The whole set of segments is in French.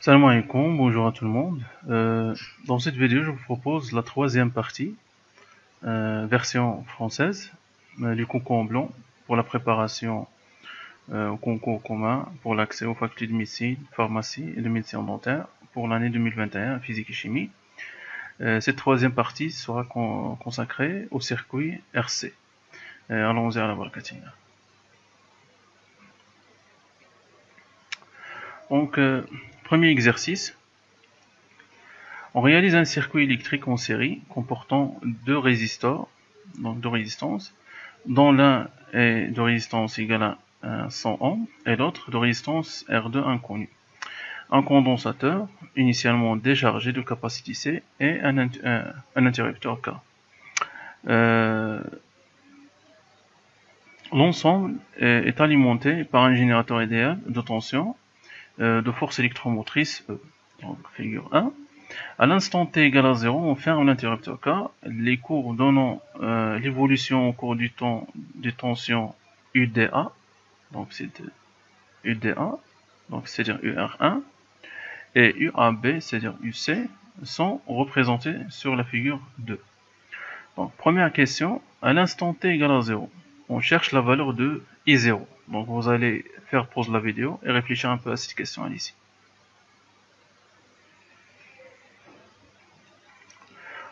Salam alaikum, bonjour à tout le monde. Dans cette vidéo, je vous propose la troisième partie, version française, du concours en blanc pour la préparation au concours commun pour l'accès aux facultés de médecine, pharmacie et de médecine dentaire pour l'année 2021, physique et chimie. Cette troisième partie sera consacrée au circuit RC. Allons-y à la barakatina. Donc, premier exercice. On réalise un circuit électrique en série comportant deux résistors, donc deux résistances, dont l'un est de résistance égale à 100 ohms et l'autre de résistance R2 inconnue. Un condensateur initialement déchargé de capacité C et un interrupteur K. L'ensemble est alimenté par un générateur idéal de tension de force électromotrice E. Donc figure 1. À l'instant t égale à 0, on ferme l'interrupteur K. Les courbes donnant l'évolution au cours du temps des tensions UDA, donc c'est UDA, donc c'est-à-dire UR1, et UAB, c'est-à-dire UC, sont représentés sur la figure 2. Donc première question, à l'instant t égale à 0, on cherche la valeur de I0. Donc vous allez faire pause la vidéo et réfléchir un peu à cette question ici.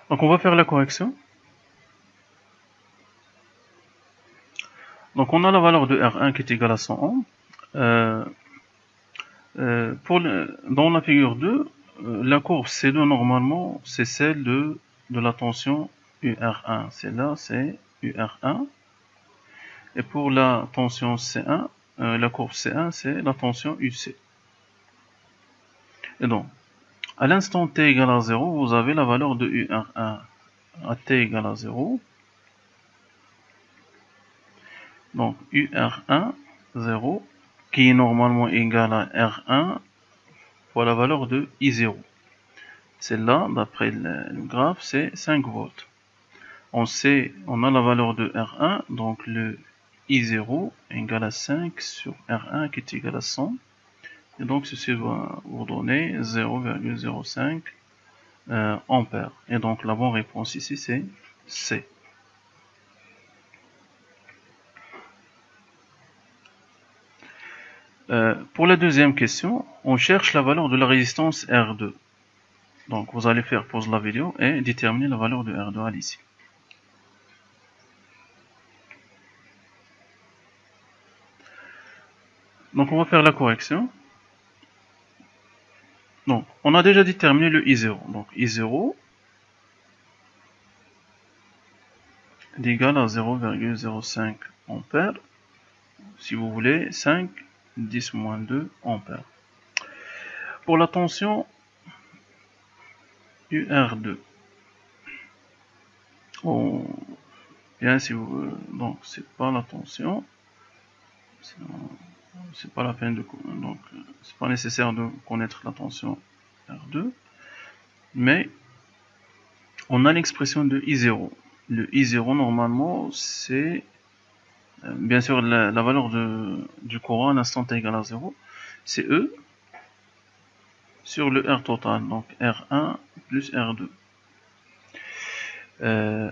Donc on va faire la correction. Donc on a la valeur de R1 qui est égale à 100 ohms. Dans la figure 2, la courbe C2 normalement c'est celle de la tension UR1. Celle-là c'est UR1. Et pour la tension C1, la courbe C1 c'est la tension UC. Et donc, à l'instant t égale à 0, vous avez la valeur de UR1 à t égale à 0. Donc UR1, 0, qui est normalement égal à R1 pour la valeur de I0. Celle-là, d'après le graphe, c'est 5 volts. On a la valeur de R1, donc le I0 est égal à 5 sur R1 qui est égal à 100. Et donc ceci va vous donner 0,05 ampères. Et donc la bonne réponse ici c'est C. Pour la deuxième question, on cherche la valeur de la résistance R2. Donc vous allez faire pause la vidéo et déterminer la valeur de R2 à l'ici. Donc on va faire la correction. Donc on a déjà déterminé le I0. Donc I0 est égal à 0,05 ampères. Si vous voulez, 5, 10 moins 2 ampères. Pour la tension UR2, bien si vous, donc c'est pas la tension, c'est pas la peine de, donc c'est pas nécessaire de connaître la tension R2, mais on a l'expression de I0. Le I0 normalement c'est bien sûr la valeur du courant à l'instant t égale à 0, c'est E sur le R total, donc R1 plus R2.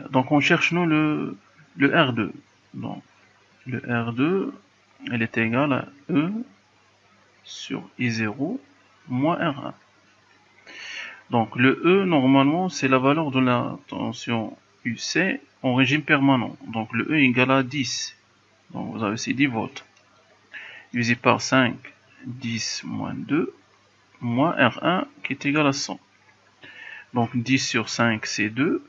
Donc on cherche nous le R2. Donc le R2, elle est égale à E sur I0 moins R1. Donc le E normalement c'est la valeur de la tension UC en régime permanent. Donc le E est égal à 10. Donc vous avez ici 10 volts. Divisé par 5, 10 moins 2, moins R1 qui est égal à 100. Donc 10 sur 5 c'est 2.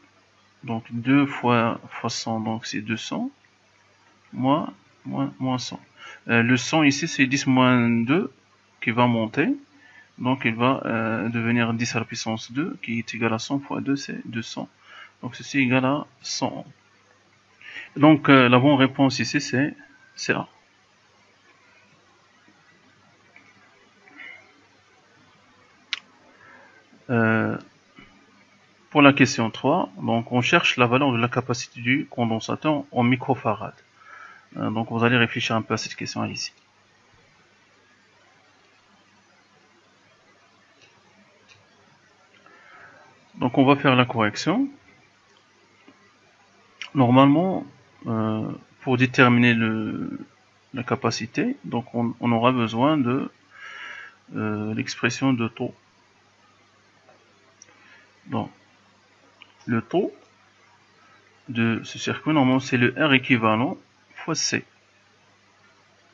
Donc 2 fois 100, donc c'est 200. Moins 100. Le 100 ici c'est 10 moins 2 qui va monter. Donc il va devenir 10 à la puissance 2 qui est égal à 100 fois 2 c'est 200. Donc ceci est égal à 100. Donc la bonne réponse ici c'est A. Pour la question 3, donc on cherche la valeur de la capacité du condensateur en microfarad. Donc vous allez réfléchir un peu à cette question ici. Donc on va faire la correction. Normalement, pour déterminer la capacité, donc on aura besoin de l'expression de taux. Donc le taux de ce circuit, normalement c'est le R équivalent fois C.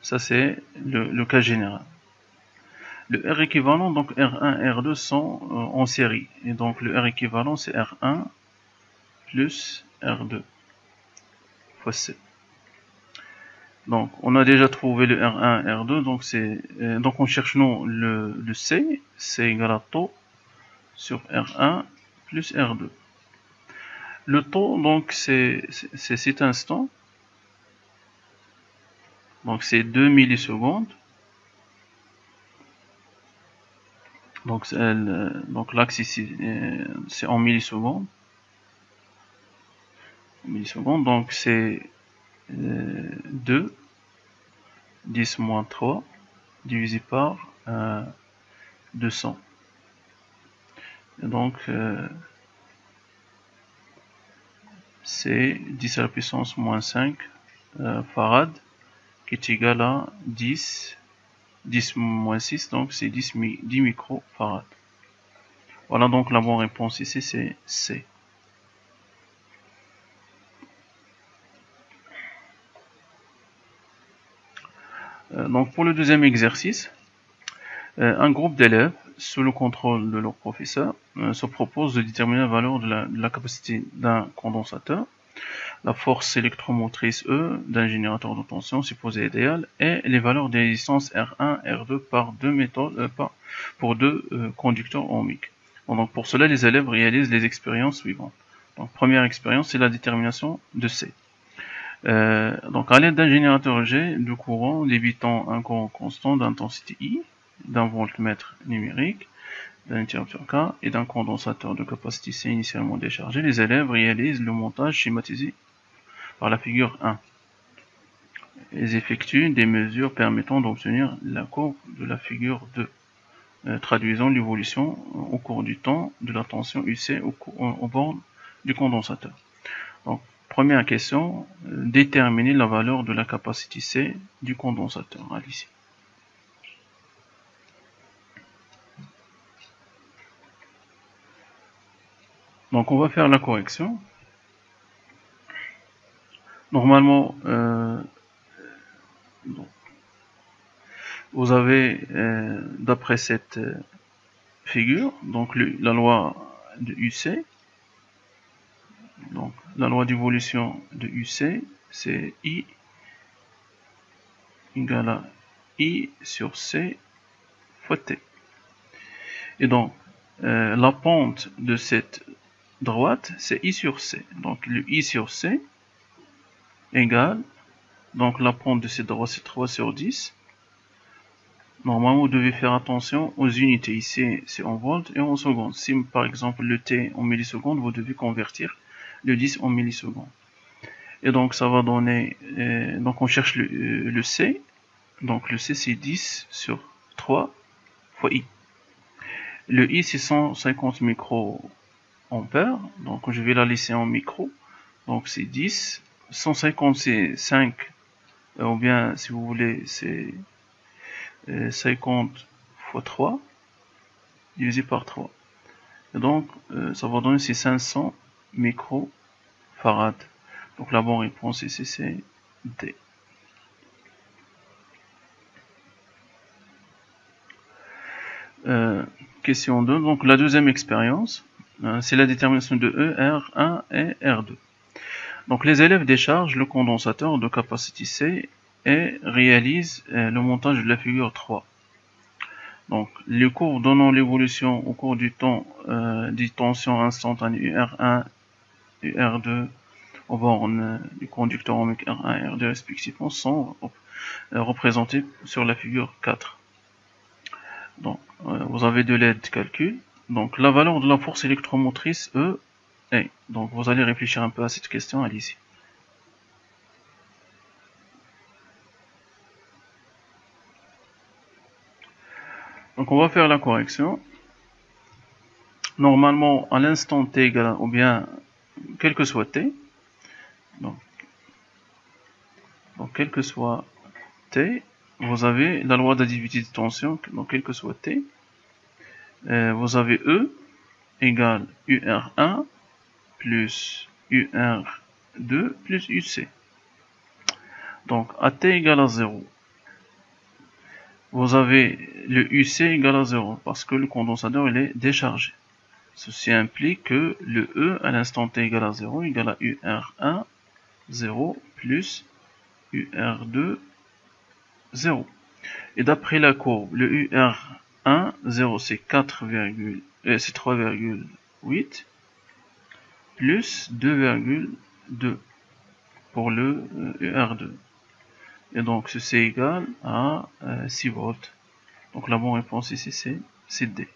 Ça c'est le cas général. Le R équivalent, donc R1, R2 sont en série. Et donc le R équivalent c'est R1 plus R2 fois C. Donc on a déjà trouvé le R1, R2, donc on cherche non le C, c'est égal à taux sur R1 plus R2. Le taux, donc c'est cet instant, donc c'est 2 millisecondes. Donc l'axe ici c'est en millisecondes. Donc c'est 2 10 moins 3 divisé par 200. Et donc c'est 10 à la puissance moins 5 farad qui est égal à 10 moins 6, donc c'est 10 microfarad. Voilà, donc la bonne réponse ici c'est C. Donc pour le deuxième exercice, un groupe d'élèves, sous le contrôle de leur professeur, se propose de déterminer la valeur de la capacité d'un condensateur, la force électromotrice E d'un générateur de tension supposé idéal, et les valeurs des résistances R1, R2 pour deux conducteurs ohmiques. Bon, donc pour cela, les élèves réalisent les expériences suivantes. Donc première expérience, c'est la détermination de C. Donc à l'aide d'un générateur G de courant débitant un courant constant d'intensité I, d'un voltmètre numérique, d'un interrupteur K et d'un condensateur de capacité C initialement déchargé, les élèves réalisent le montage schématisé par la figure 1. Ils effectuent des mesures permettant d'obtenir la courbe de la figure 2, traduisant l'évolution au cours du temps de la tension UC au bord du condensateur. Donc, première question, déterminer la valeur de la capacité C du condensateur. Ici. Donc on va faire la correction. Normalement, vous avez, d'après cette figure, donc la loi de UC, donc la loi d'évolution de UC, c'est I égale à I sur C fois T. Et donc, la pente de cette droite, c'est I sur C. Donc le I sur C égale, donc la pente de cette droite, c'est 3 sur 10. Normalement, vous devez faire attention aux unités. Ici, c'est en volts et en secondes. Si par exemple le T en millisecondes, vous devez convertir le 10 en millisecondes. Et donc ça va donner, donc on cherche le C. Donc le C c'est 10 sur 3 fois I. Le I c'est 150 microampères. Donc je vais la laisser en micro. Donc c'est 10. 150 c'est 5. Ou bien si vous voulez c'est 50 fois 3 divisé par 3. Et donc ça va donner c'est 500 microfarad. Donc la bonne réponse ici c'est D. Question 2, donc la deuxième expérience, c'est la détermination de E, R1 et R2. Donc les élèves déchargent le condensateur de capacité C et réalisent le montage de la figure 3. Donc les courbes donnant l'évolution au cours du temps des tensions instantanées UR1 et UR2 aux bornes du conducteur ohmique R1 et R2 respectivement sont représentées sur la figure 4. Donc, vous avez de l'aide de calcul. Donc, la valeur de la force électromotrice E est. Donc, vous allez réfléchir un peu à cette question, allez-y. Donc, on va faire la correction. normalement, à l'instant t égale, ou bien, quel que soit t, donc quel que soit t, vous avez la loi d'additivité de tension, donc quel que soit t, vous avez E égale UR1 plus UR2 plus UC. Donc, à t égale à 0, vous avez le UC égale à 0, parce que le condensateur il est déchargé. Ceci implique que le E à l'instant t égale à 0 égale à UR1 0 plus UR2 0. Et d'après la courbe, le UR1 0 c'est 3,8 plus 2,2 pour le UR2. Et donc ceci est égal à 6 volts. Donc la bonne réponse ici c'est D.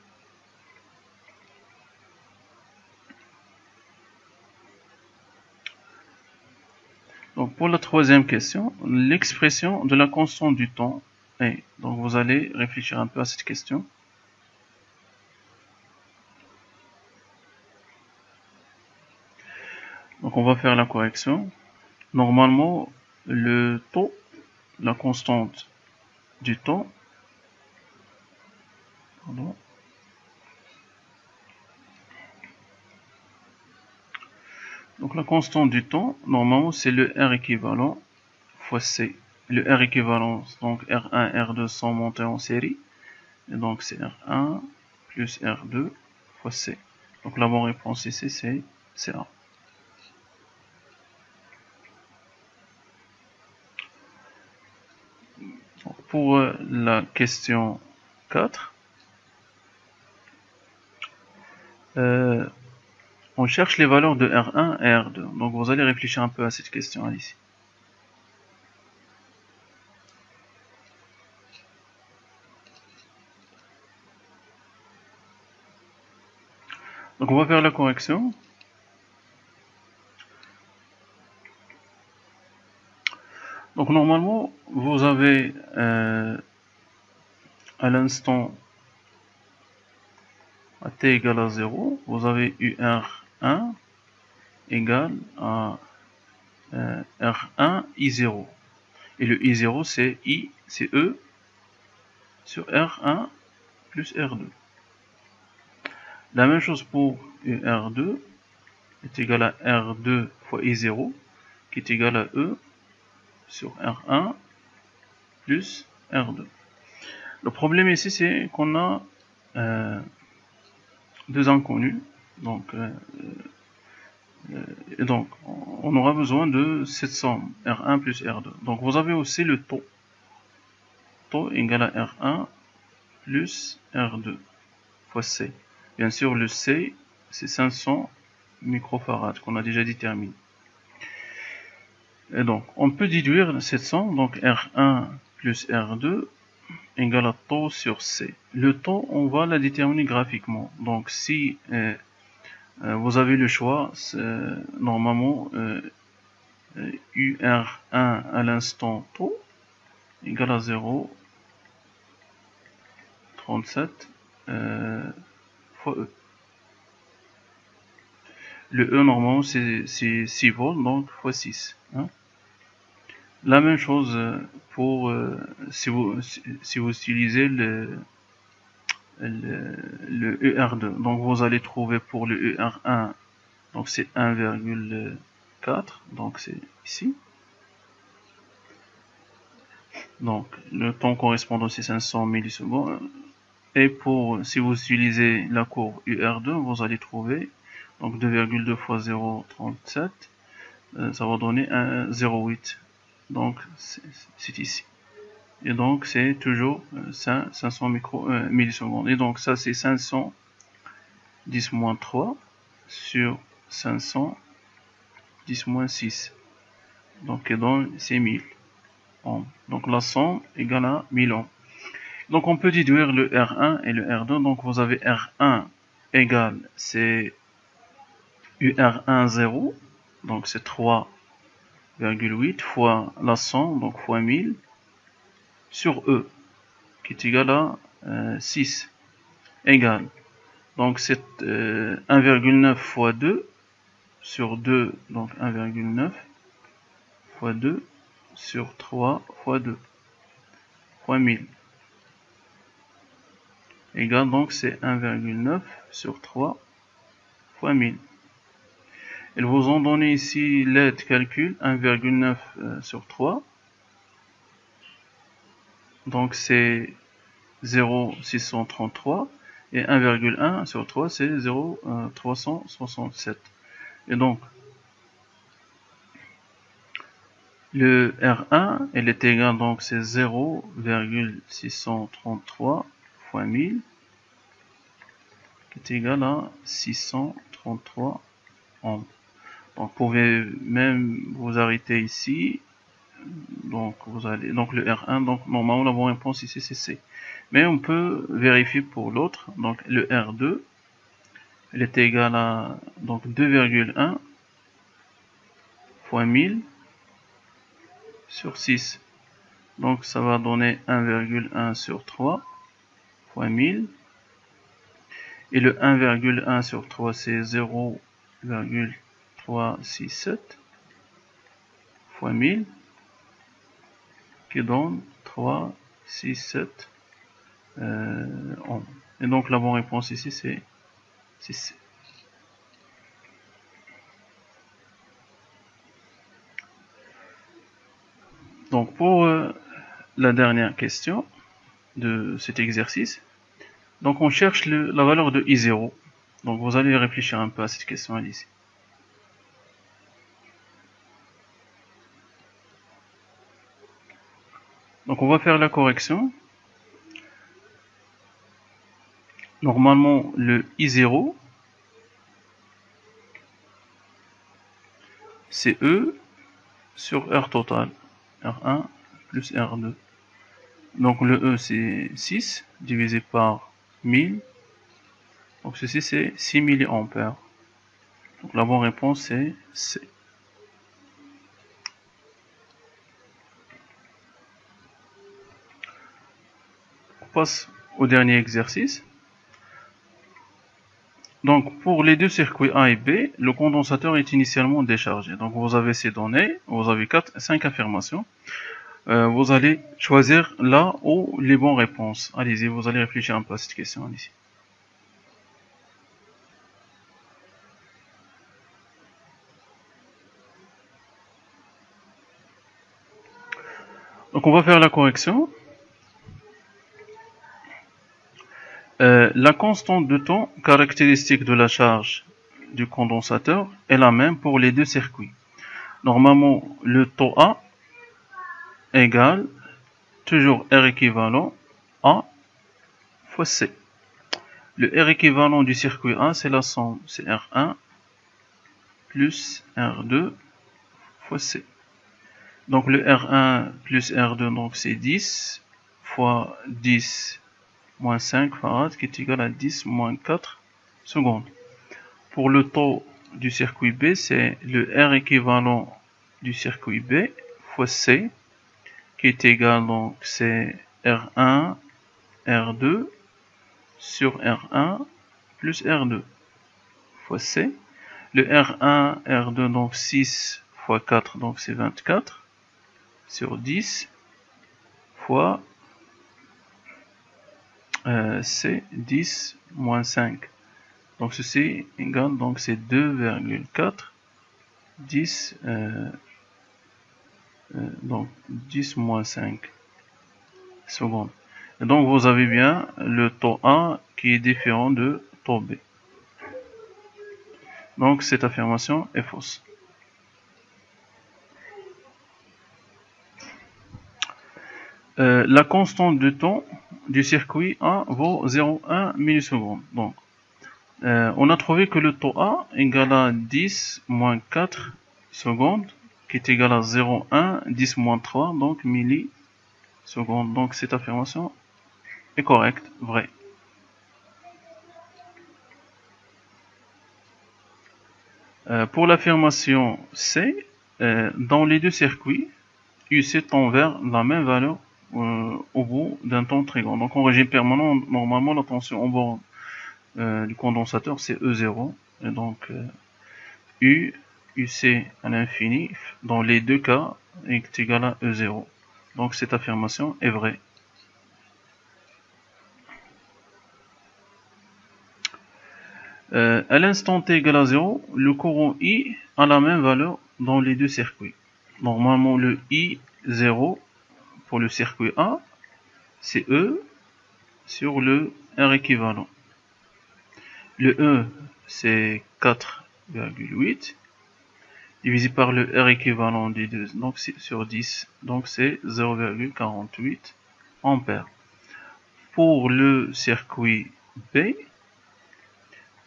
Donc pour la troisième question, l'expression de la constante du temps est. Donc vous allez réfléchir un peu à cette question. Donc on va faire la correction. Normalement, le taux, la constante du temps, pardon, donc la constante du temps, normalement c'est le R équivalent fois C. Le R équivalent, donc R1, R2 sont montés en série. Et donc c'est R1 plus R2 fois C. Donc la bonne réponse ici c'est A. Pour la question 4, on cherche les valeurs de R1 et R2. Donc vous allez réfléchir un peu à cette question ici. Donc on va faire la correction. Donc normalement, vous avez à l'instant à t égale à 0, vous avez UR1 égale à R1 I0. Et le I0 c'est E sur R1 plus R2. La même chose pour UR2 est égal à R2 fois I0 qui est égal à E sur R1 plus R2. Le problème ici c'est qu'on a deux inconnus, donc on aura besoin de cette somme R1 plus R2. Donc vous avez aussi le taux égal à R1 plus R2 fois C. Bien sûr le C c'est 500 microfarad qu'on a déjà déterminé. Et donc on peut déduire cette somme, donc R1 plus R2 égale à taux sur C. Le taux on va la déterminer graphiquement. Donc si vous avez le choix, normalement UR1 à l'instant taux égale à 0,37 fois E. Le E normalement c'est 6 volts, donc fois 6. Hein. La même chose pour si vous utilisez le ER2. Donc vous allez trouver pour le ER1, donc c'est 1,4, donc c'est ici. Donc le temps correspondant c'est 500 millisecondes. Et pour si vous utilisez la courbe UR2, vous allez trouver donc 2,2 fois 0,37, ça va donner 0,8. Donc c'est ici. Et donc c'est toujours 500 millisecondes. Et donc ça c'est 500 10-3 sur 500 10-6. Donc c'est 1000 ohms. Donc la somme égale à 1000 ohms. Donc on peut déduire le R1 et le R2. Donc vous avez R1 égale, c'est UR1 0. Donc c'est 3,8 fois la somme, donc fois 1000, sur E, qui est égal à 6, égale Donc c'est 1,9 fois 2 sur 2, donc 1,9 fois 2 sur 3 fois 2 fois 1000. Égale, donc c'est 1,9 sur 3 fois 1000. Ils vous ont donné ici l'aide calcul 1,9 sur 3. Donc c'est 0,633 et 1,1 sur 3 c'est 0,367. Et donc le R1 il est égal, donc c'est 0,633 fois 1000 qui est égal à 633 ohms. Donc vous pouvez même vous arrêter ici. Donc le R1, donc normalement la bonne réponse ici c'est C. Mais on peut vérifier pour l'autre. Donc le R2 il est égal à donc 2,1 fois 1000 sur 6. Donc ça va donner 1,1 sur 3 fois 1000. Et le 1,1 sur 3 c'est 0,367 fois 1000 qui donne 367 ohms. Et donc la bonne réponse ici c'est C. Donc pour la dernière question de cet exercice, donc on cherche la valeur de I0. Donc vous allez réfléchir un peu à cette question ici. Donc on va faire la correction. Normalement le I0 c'est E sur R total, R1 plus R2. Donc le E c'est 6 divisé par 1000. Donc ceci c'est 6 milliampères. Donc la bonne réponse c'est C. On passe au dernier exercice. Donc pour les deux circuits A et B, le condensateur est initialement déchargé. Donc vous avez ces données, vous avez 5 affirmations. Vous allez choisir là où les bonnes réponses. Allez-y, vous allez réfléchir un peu à cette question ici. Donc on va faire la correction. La constante de temps caractéristique de la charge du condensateur est la même pour les deux circuits. Normalement, le taux A égale toujours R équivalent A fois C. Le R équivalent du circuit A, c'est la somme, c'est R1 plus R2 fois C. Donc le R1 plus R2, donc c'est 10 fois 10 moins 5 farads qui est égal à 10 moins 4 secondes. Pour le taux du circuit B, c'est le R équivalent du circuit B fois C qui est égal, donc c'est R1 R2 sur R1 plus R2 fois C. Le R1 R2, donc 6 fois 4, donc c'est 24 sur 10 fois c'est 10 moins 5. Donc ceci égale, donc c'est 2,4 10 donc 10 moins 5 secondes. Et donc vous avez bien le taux A qui est différent de taux B. Donc cette affirmation est fausse. La constante de temps du circuit A vaut 0,1 milliseconde. Donc on a trouvé que le taux A égale à 10 moins 4 secondes, qui est égal à 0,1, 10 moins 3, donc millisecondes. Donc cette affirmation est correcte, vraie. Pour l'affirmation C, dans les deux circuits, UC tend vers la même valeur au bout d'un temps très grand. Donc en régime permanent, normalement la tension en borne du condensateur c'est E0, et donc UC à l'infini, dans les deux cas, est égal à E0. Donc cette affirmation est vraie. À l'instant t égale à 0, le courant I a la même valeur dans les deux circuits. Normalement, le I0 pour le circuit A, c'est E sur le R équivalent. Le E, c'est 4,8 divisé par le R équivalent des deux, donc c'est sur 10, donc c'est 0,48 ampères. Pour le circuit B,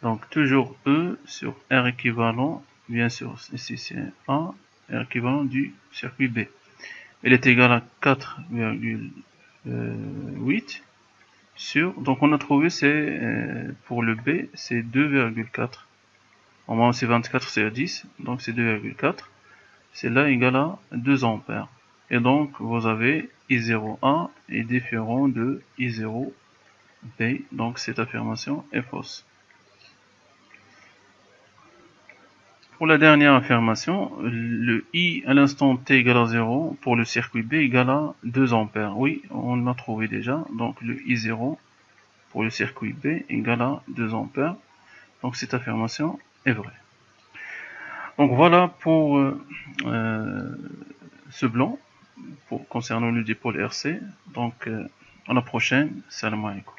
donc toujours E sur R équivalent, bien sûr, ici c'est A, R équivalent du circuit B. Elle est égale à 4,8 sur, donc on a trouvé c'est pour le B c'est 2,4. Normalement c'est 24 sur 10, donc c'est 2,4. C'est là égal à 2 ampères. Et donc vous avez I0A est différent de I0B, donc cette affirmation est fausse. Pour la dernière affirmation, le I à l'instant t égale à 0 pour le circuit B égale à 2 ampères. Oui, on l'a trouvé déjà. Donc le I0 pour le circuit B égale à 2 ampères. Donc cette affirmation est vraie. Donc voilà pour ce blanc concernant le dipôle RC. Donc à la prochaine. Salam alaikum.